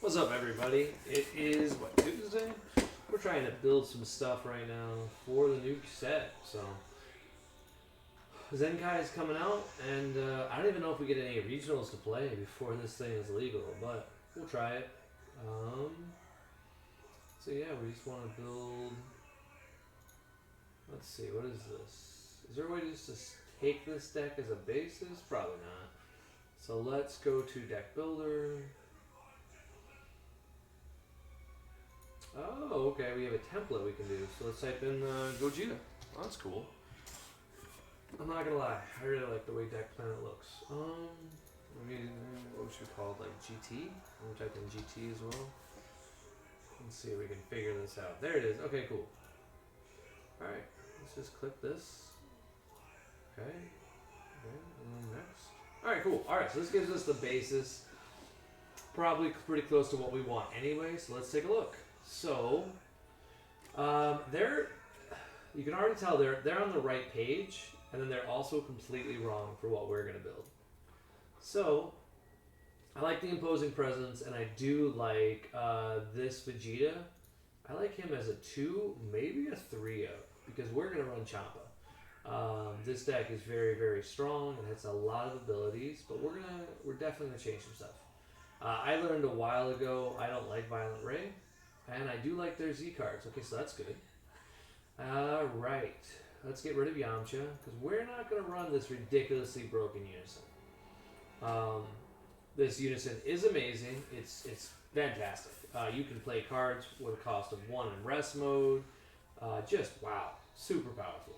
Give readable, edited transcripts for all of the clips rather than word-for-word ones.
What's up, everybody? It is, what, Tuesday? We're trying to build some stuff right now for the new set. So, ZENKAI is coming out, and I don't even know if we get any regionals to play before this thing is legal, but we'll try it. So yeah, we just want to build. Let's see, what is this? Is there a way just to take this deck as a basis? Probably not. So let's go to deck builder. Oh, okay, we have a template we can do. So let's type in Gogeta. Well, that's cool. I'm not gonna lie, I really like the way Deck Planet looks. What should we call it, like GT? I'm gonna type in GT as well. Let's see if we can figure this out. There it is. Okay, cool. Alright, let's just click this. Okay, and then next. Alright, cool. Alright, so this gives us the basis. Probably pretty close to what we want anyway, so let's take a look. So, you can already tell they're on the right page, and then they're also completely wrong for what we're going to build. So, I like the imposing presence, and I do like this Vegeta. I like him as a 2, maybe a 3-0, because we're going to run Champa. This deck is very, very strong, and has a lot of abilities, but we're definitely going to change some stuff. I learned a while ago I don't like Violent Ray, and I do like their Z cards. Okay, so that's good. Right. Let's get rid of Yamcha, because we're not going to run this ridiculously broken Unison. This Unison is amazing. It's fantastic. You can play cards with a cost of 1 in rest mode. Just, wow, super powerful.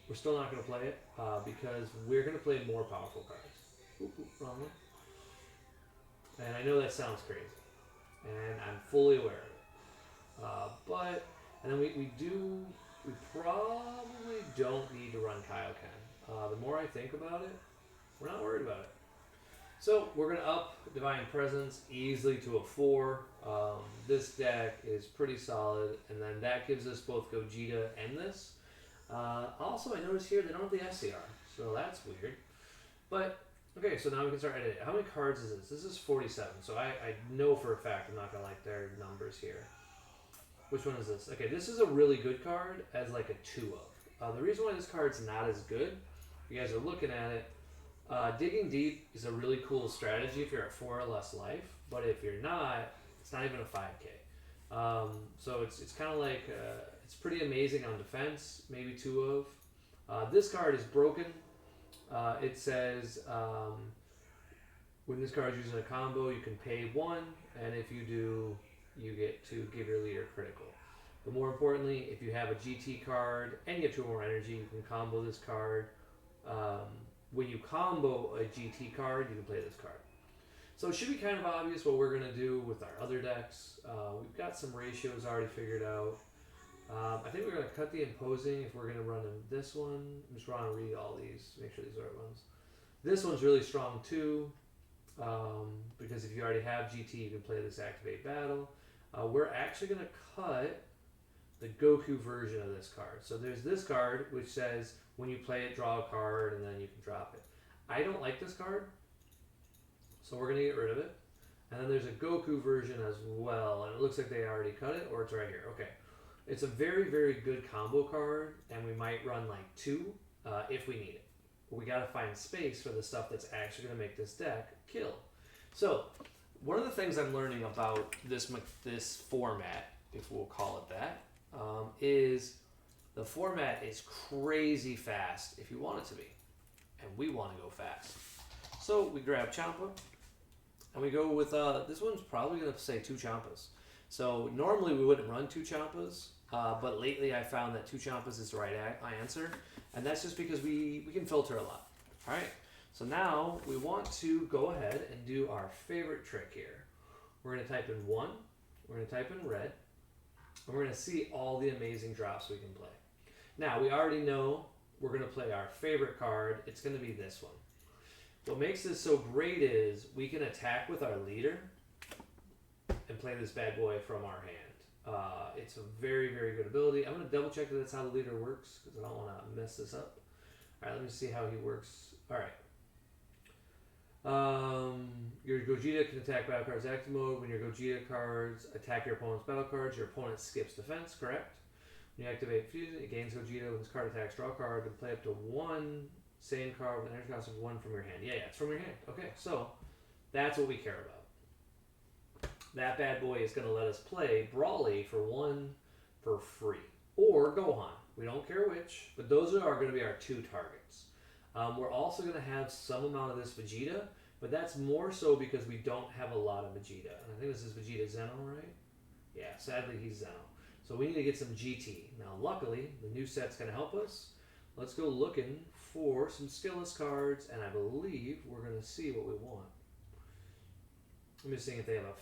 We're still not going to play it, because we're going to play more powerful cards. Oop, wrong one. And I know that sounds crazy, and I'm fully aware of it. And then we probably don't need to run Kaioken. The more I think about it, we're not worried about it. So we're going to up Divine Presence easily to a 4. This deck is pretty solid, and then that gives us both Gogeta and this. Also, I noticed here they don't have the SCR, so that's weird. But okay, so now we can start editing. How many cards is this? This is 47, so I know for a fact I'm not going to like their numbers here. Which one is this? Okay, this is a really good card as like a 2 of. The reason why this card's not as good, you guys are looking at it, Digging Deep is a really cool strategy if you're at 4 or less life, but if you're not, it's not even a 5k. So it's kind of like, it's pretty amazing on defense, maybe 2 of. This card is broken. It says, when this card is using a combo, you can pay 1, and if you do, you get to give your leader critical. But more importantly, if you have a GT card and you have 2 more energy, you can combo this card. When you combo a GT card, you can play this card. So it should be kind of obvious what we're going to do with our other decks. We've got some ratios already figured out. I think we're going to cut the imposing if we're going to run in this one. I'm just going to read all these, make sure these are the right ones. This one's really strong too, because if you already have GT, you can play this Activate Battle. We're actually going to cut the Goku version of this card. So there's this card which says when you play it, draw a card, and then you can drop it. I don't like this card, so we're going to get rid of it. And then there's a Goku version as well, and it looks like they already cut it, or it's right here. Okay. It's a very, very good combo card, and we might run like 2 if we need it. But we got to find space for the stuff that's actually going to make this deck kill. So one of the things I'm learning about this format, if we'll call it that, is the format is crazy fast if you want it to be, and we want to go fast. So we grab Champa, and we go with this one's probably going to say 2 Champas. So normally we wouldn't run 2 Champas, but lately I found that 2 Champas is the right answer, and that's just because we can filter a lot. All right. So now we want to go ahead and do our favorite trick here. We're going to type in 1. We're going to type in red. And we're going to see all the amazing drops we can play. Now, we already know we're going to play our favorite card. It's going to be this one. What makes this so great is we can attack with our leader and play this bad boy from our hand. It's a very, very good ability. I'm going to double check that that's how the leader works because I don't want to mess this up. All right, let me see how he works. All right. Your Gogeta can attack battle cards active mode. When your Gogeta cards attack your opponent's battle cards, your opponent skips defense, correct? When you activate Fusion, it gains Gogeta. When this card attacks, draw a card and play up to one same card with an energy cost of 1 from your hand. Yeah, it's from your hand. Okay, so that's what we care about. That bad boy is going to let us play Brawly for 1 for free. Or Gohan. We don't care which, but those are going to be our 2 targets. We're also going to have some amount of this Vegeta, but that's more so because we don't have a lot of Vegeta. And I think this is Vegeta Zeno, right? Yeah, sadly he's Zeno. So we need to get some GT. Now luckily, the new set's going to help us. Let's go looking for some skillless cards, and I believe we're going to see what we want. I'm just seeing if they have a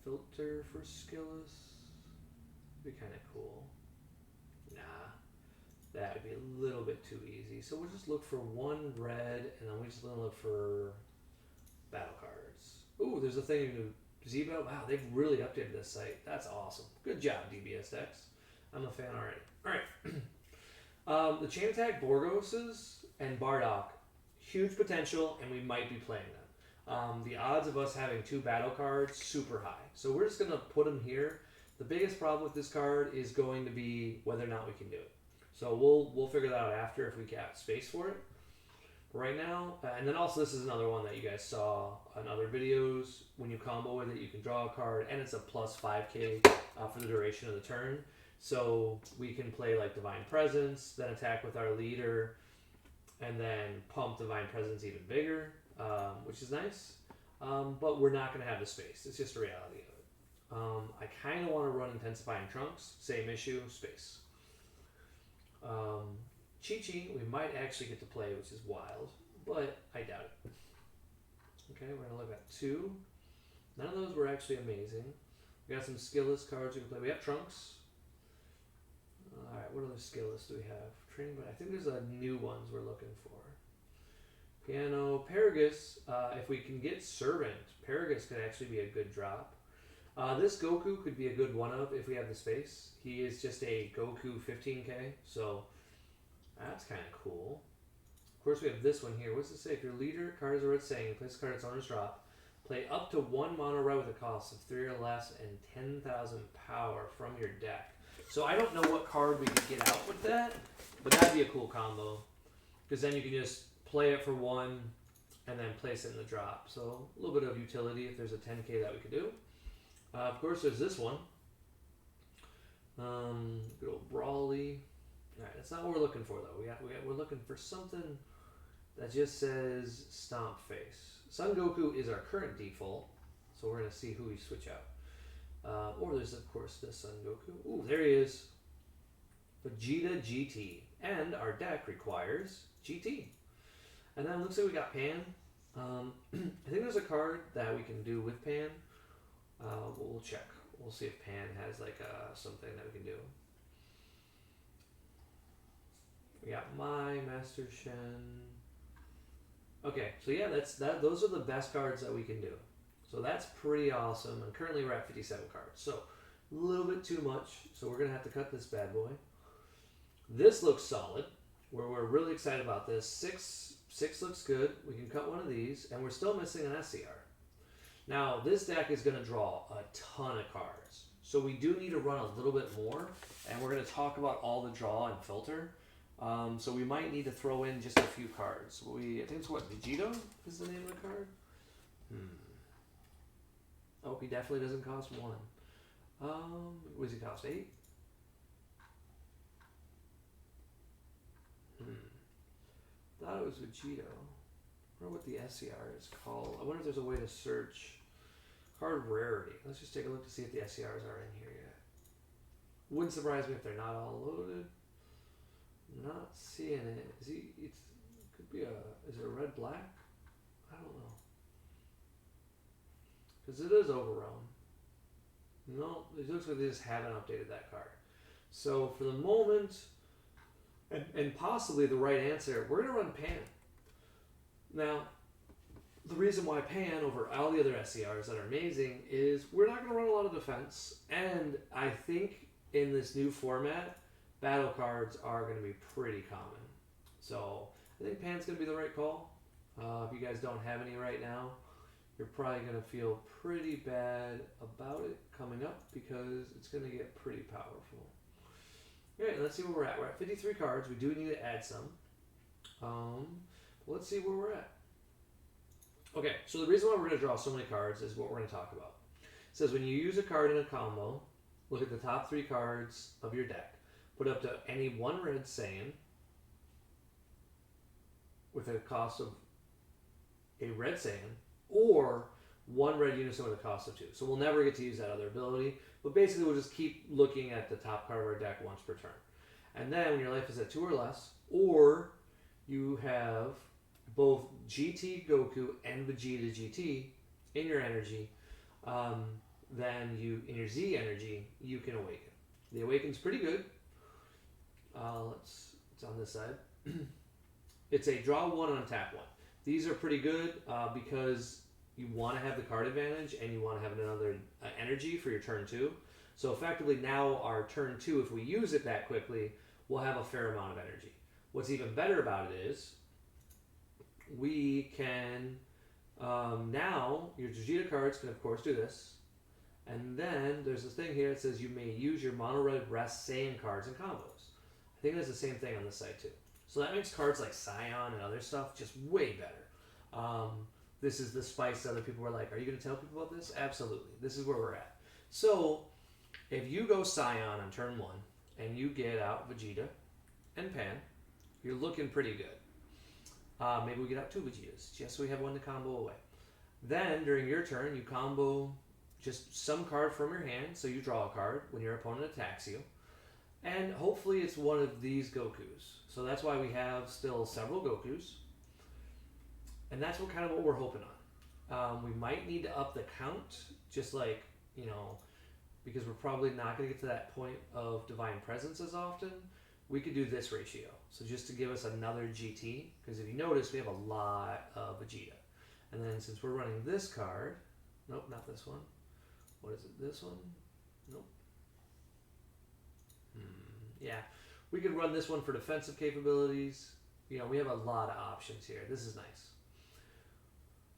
filter for skillless. That'd be kind of cool. Nah. That would be a little bit too easy. So we'll just look for 1 red, and then we're just going to look for battle cards. Ooh, there's a thing you can do. Z-Battle. Wow, they've really updated this site. That's awesome. Good job, DBSX. I'm a fan already. Alright. The Chain Attack Borgoses and Bardock, huge potential, and we might be playing them. The odds of us having 2 battle cards, super high. So we're just going to put them here. The biggest problem with this card is going to be whether or not we can do it. So we'll figure that out after if we got space for it. Right now, and then also this is another one that you guys saw on other videos. When you combo with it, you can draw a card, and it's a plus 5k for the duration of the turn. So we can play like Divine Presence, then attack with our leader, and then pump Divine Presence even bigger, which is nice. But we're not going to have the space. It's just a reality of it. I kind of want to run Intensifying Trunks. Same issue, space. Chi-Chi, we might actually get to play, which is wild, but I doubt it. Okay, we're going to look at 2. None of those were actually amazing. We got some skillless cards we can play. We have Trunks. Alright, what other skillless do we have? Training, but I think there's new ones we're looking for. Piano, Paragus, if we can get Servant, Paragus could actually be a good drop. This Goku could be a good one-up if we have the space. He is just a Goku 15k, so that's kind of cool. Of course, we have this one here. What's it say? If your leader card is a red saying, place card its owner's drop, play up to 1 mono red with a cost of 3 or less and 10,000 power from your deck. So I don't know what card we could get out with that, but that'd be a cool combo. Because then you can just play it for 1 and then place it in the drop. So a little bit of utility if there's a 10k that we could do. Of course, there's this one. Good old Brawly. Alright, that's not what we're looking for, though. We're looking for something that just says Stomp Face. Son Goku is our current default, so we're going to see who we switch out. Or there's, of course, this Son Goku. Ooh, there he is. Vegeta GT. And our deck requires GT. And then it looks like we got Pan. I think there's a card that we can do with Pan. We'll check. We'll see if Pan has like something that we can do. We got my Master Shen. Okay, so yeah, those are the best cards that we can do. So that's pretty awesome. And currently we're at 57 cards. So a little bit too much. So we're gonna have to cut this bad boy. This looks solid. We're really excited about this. Six looks good. We can cut one of these, and we're still missing an SCR. Now, this deck is going to draw a ton of cards. So we do need to run a little bit more, and we're going to talk about all the draw and filter. So we might need to throw in just a few cards. I think it's what, Vegito is the name of the card? Oh, he definitely doesn't cost 1. What does he cost, 8? Thought it was Vegito. I wonder what the SCR is called. I wonder if there's a way to search card rarity. Let's just take a look to see if the SCRs are in here yet. Wouldn't surprise me if they're not all loaded. Not seeing it. It could be is it a red black? I don't know. Because it is overrun. No, it looks like they just haven't updated that card. So for the moment, and possibly the right answer, we're going to run Pan. Now, the reason why Pan over all the other SCRs that are amazing is we're not going to run a lot of defense. And I think in this new format, battle cards are going to be pretty common. So I think Pan's going to be the right call. If you guys don't have any right now, you're probably going to feel pretty bad about it coming up because it's going to get pretty powerful. Alright, let's see where we're at. We're at 53 cards. We do need to add some. Let's see where we're at. Okay, so the reason why we're going to draw so many cards is what we're going to talk about. It says when you use a card in a combo, look at the top 3 cards of your deck. Put up to any one red Saiyan with a cost of a red Saiyan, or one red unison with a cost of 2. So we'll never get to use that other ability, but basically we'll just keep looking at the top card of our deck once per turn. And then when your life is at 2 or less, or you have both GT Goku and Vegeta GT in your energy, then in your Z energy, you can awaken. The awaken's pretty good. It's on this side. It's a draw 1 on tap 1. These are pretty good because you want to have the card advantage and you want to have another energy for your turn 2. So effectively now our turn 2, if we use it that quickly, we'll have a fair amount of energy. What's even better about it is we can, now your Vegeta cards can of course do this. And then there's this thing here that says you may use your mono red rest Saiyan cards in combos. I think there's the same thing on this side too. So that makes cards like Scion and other stuff just way better. This is the spice that other people were like, are you going to tell people about this? Absolutely. This is where we're at. So if you go Scion on turn 1 and you get out Vegeta and Pan, you're looking pretty good. Maybe we get out 2 Vegetas just so we have one to combo away. Then during your turn, you combo just some card from your hand, so you draw a card when your opponent attacks you. And hopefully it's one of these Gokus. So that's why we have still several Gokus. And that's what we're hoping on. We might need to up the count, just like, because we're probably not going to get to that point of Divine Presence as often. We could do this ratio. So just to give us another GT, because if you notice, we have a lot of Vegeta. And then since we're running this card, nope, not this one. What is it? This one? Nope. Yeah, we could run this one for defensive capabilities. We have a lot of options here. This is nice.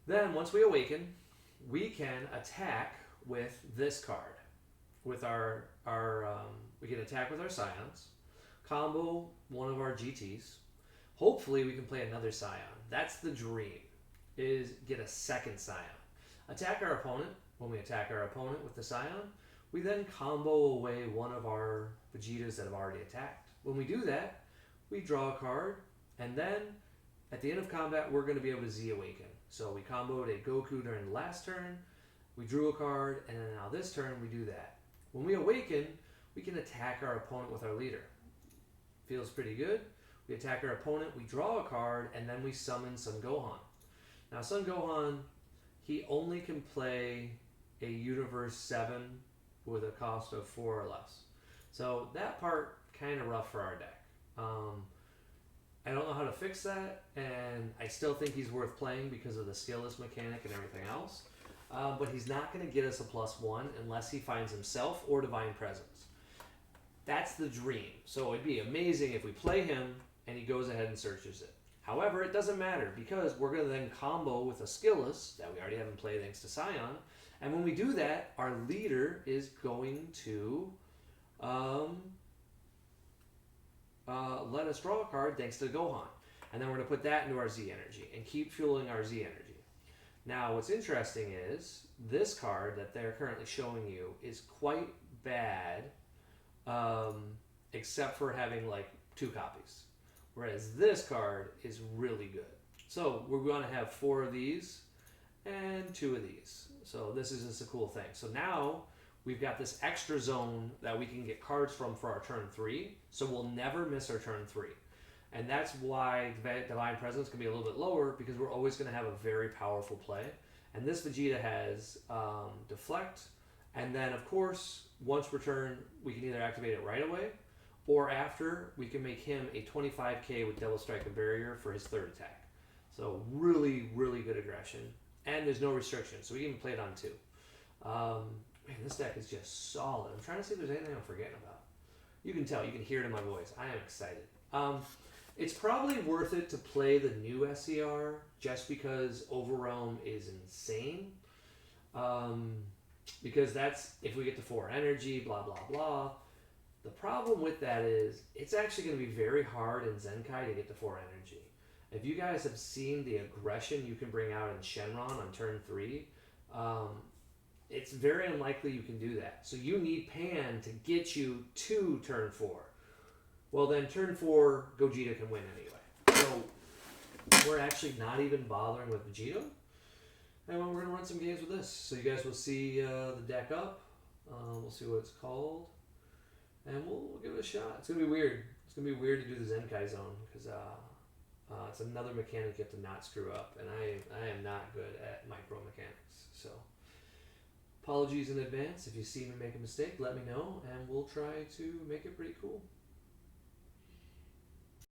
Then once we awaken, we can attack with this card. With we can attack with our Scions, combo one of our GTs. Hopefully we can play another Scion. That's the dream, is get a second Scion. Attack our opponent. When we attack our opponent with the Scion, we then combo away one of our Vegetas that have already attacked. When we do that, we draw a card, and then at the end of combat, we're going to be able to Z awaken. So we comboed a Goku during the last turn, we drew a card, and then now this turn we do that. When we awaken, we can attack our opponent with our leader. Feels pretty good. We attack our opponent, we draw a card, and then we summon Son Gohan. Now Son Gohan, he only can play a Universe 7 with a cost of 4 or less. So that part kind of rough for our deck. I don't know how to fix that, and I still think he's worth playing because of the skillless mechanic and everything else. But he's not going to get us a +1 unless he finds himself or Divine Presence. That's the dream. So it'd be amazing if we play him and he goes ahead and searches it. However, it doesn't matter because we're going to then combo with a skillless that we already have in play thanks to Scion. And when we do that, our leader is going to let us draw a card thanks to Gohan. And then we're going to put that into our Z energy and keep fueling our Z energy. Now, what's interesting is this card that they're currently showing you is quite bad, except for having like 2 copies. Whereas this card is really good. So we're going to have 4 of these and 2 of these. So this is just a cool thing. So now we've got this extra zone that we can get cards from for our turn 3. So we'll never miss our turn 3. And that's why Divine Presence can be a little bit lower, because we're always going to have a very powerful play. And this Vegeta has Deflect. And then, of course, once per turn, we can either activate it right away, or after, we can make him a 25k with Devil Strike and Barrier for his 3rd attack. So really, really good aggression. And there's no restriction, so we can even play it on 2. Man, this deck is just solid. I'm trying to see if there's anything I'm forgetting about. You can tell, you can hear it in my voice. I am excited. It's probably worth it to play the new SCR just because Overwhelm is insane. Because that's if we get to 4 energy, blah blah blah. The problem with that is it's actually going to be very hard in Zenkai to get to 4 energy. If you guys have seen the aggression you can bring out in Shenron on turn 3, it's very unlikely you can do that. So you need Pan to get you to turn 4. Well, then turn 4, Gogeta can win anyway. So we're actually not even bothering with Vegito. And we're going to run some games with this. So you guys will see the deck up. We'll see what it's called. And we'll give it a shot. It's going to be weird. It's going to be weird to do the Zenkai zone because it's another mechanic you have to not screw up. And I am not good at micro mechanics. So apologies in advance. If you see me make a mistake, let me know. And we'll try to make it pretty cool.